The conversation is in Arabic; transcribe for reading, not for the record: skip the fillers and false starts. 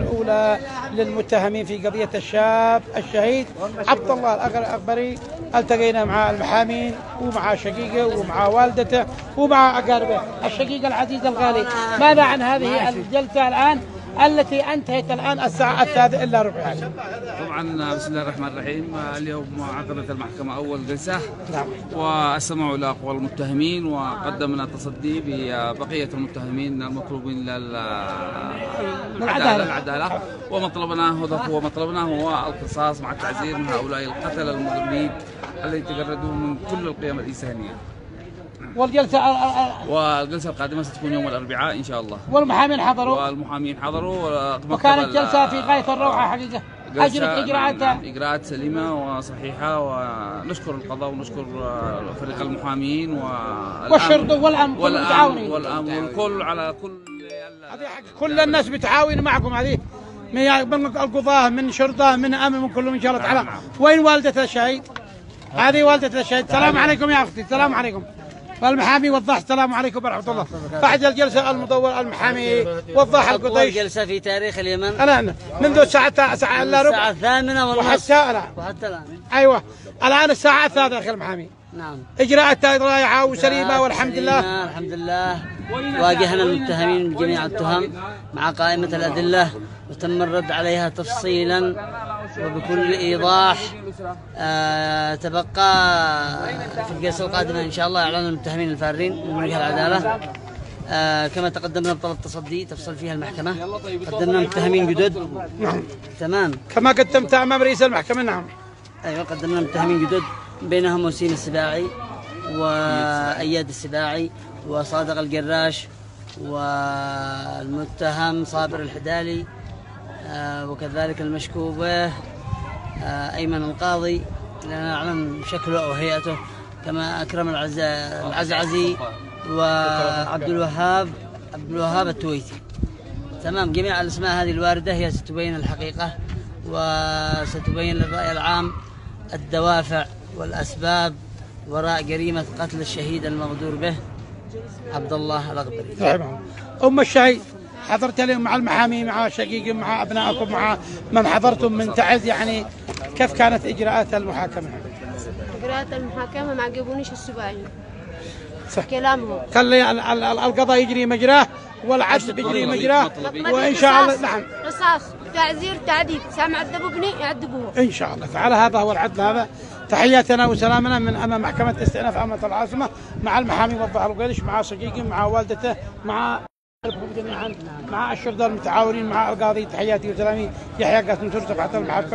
الأولى للمتهمين في قضية الشاب الشهيد عبد الله الأغبري. التقينا مع المحامين ومع شقيقه ومع والدته ومع أقاربه. الشقيق العزيز الغالي، ماذا عن هذه الجلسة الآن التي انتهت الآن الساعة 3:15؟ طبعا بسم الله الرحمن الرحيم. اليوم عقدت المحكمة أول جلسة، نعم، واستمعوا إلى أقوال المتهمين، وقدمنا تصدي ببقية المتهمين المطلوبين للعدالة. ومطلبناه هو القصاص مع التعزير من هؤلاء القتلة المجرمين الذين تجردوا من كل القيم الإنسانية. والجلسة القادمة ستكون يوم الأربعاء إن شاء الله. والمحامين حضروا وكانت جلسة في غاية الروعة حقيقة. أجرت إجراءات سليمة وصحيحة، ونشكر القضاء ونشكر فريق المحامين والشرطة والأمن والكل على كل الناس بتعاون معكم. هذه من القضاة من شرطة من أمن من كلهم إن شاء الله تعالى. وين والدة الشهيد؟ هذه والدة الشهيد. السلام عليكم يا أختي. السلام عليكم. والمحامي وضح السلام عليكم ورحمة الله. بعد الجلسة المدور المحامي وضح القضية. جلسة في تاريخ اليمن الآن منذ الساعة إلا ربع، الساعة 8:30 وحتى الآن. أيوة الآن الساعة 3 يا أخي المحامي. نعم. إجراءات رائعة وسليمة والحمد لله. الحمد لله. واجهنا المتهمين بجميع التهم مع قائمة الأدلة، وتم الرد عليها تفصيلا وبكل إيضاح. تبقى في الجلسة القادمة إن شاء الله إعلان المتهمين الفارين من وجه العدالة. كما تقدمنا بطلب تصدي تفصل فيها المحكمة. قدمنا متهمين جدد. نعم تمام. كما قدمت أمام رئيس المحكمة. نعم. أيوة قدمنا متهمين جدد، بينهم وسيم السباعي وأياد السباعي وصادق القراش والمتهم صابر الحدالي، وكذلك المشكوك به أيمن القاضي لا نعلم شكله وهيئته، كما أكرم العزعزي وعبد الوهاب التويتي. تمام. جميع الأسماء هذه الواردة هي ستبين الحقيقة، وستبين للرأي العام الدوافع والأسباب وراء جريمة قتل الشهيد المغدور به عبد الله الأغبري. أم الشهيد حضرت اليوم مع المحامي مع شقيق مع أبنائكم مع من حضرتم من تعز، يعني كيف كانت إجراءات المحاكمة؟ إجراءات المحاكمة ما عجبونيش السباعي كلامهم. خلي القضاء يجري مجراه والعدل بيجري مجراه، وإن شاء الله. نعم. قصاص تعزير تعذيب، سامع عذبوا ابني يعذبوه إن شاء الله تعالى. هذا هو العدل. هذا تحياتنا وسلامنا من أمام محكمة استئناف أمة العاصمة مع المحامي وضح القيلش مع شقيقي مع والدته مع جميعا مع الشرطة المتعاونين مع القاضي. تحياتي وسلامي. يحيى قاسم ترتب حتى المحكمة.